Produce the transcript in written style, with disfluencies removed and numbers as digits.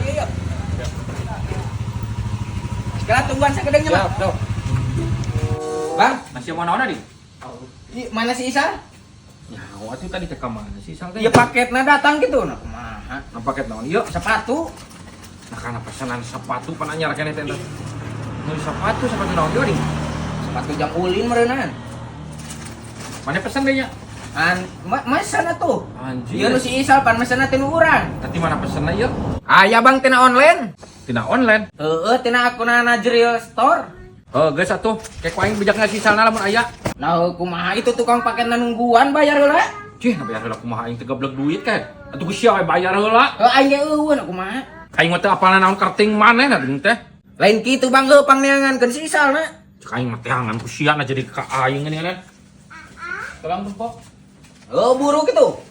Iya. Sekarang tungguan sekedengnya, Bang. Siap. Bang, Masih mau naon di? mana si Isal? Ya, waktu tadi teh ka mana sih Sal teh? Iya paketnya datang gitu, nah kumaha? Nah, paket naon ieu? Sepatu. Nah, kana pesanan sepatu pan anyar keneh teh. Nu sepatu naon ieu di? Sepatu jam ulin meureunan. Mana pesan deh ya? Mesen atuh. Anjir. Ieu nu si Isal pan mesen teh urang. Tadi mana pesanna ieu? Aya Bang tina online. Tina online. Heeh, tina akunna Najril Store. Geus atuh. Kek aing bijak ngasih salna lamun aya. Nah, kumaha itu tukang paketna nungguan bayar heula? Cih, na bayar heula kumaha aing teh goblok duit kan. Atuh geus sia we bayar heula. Aing ge eueun kumaha? Aing mah teh apalna naon karting maneh na geuning teh. Lain kitu Bang heuh pangneangankeun si Isal na. Cek aing mah teh angan ku sia na jadi ka aing geuning kan. Tolong tuh, Pok. Oh, buru gitu.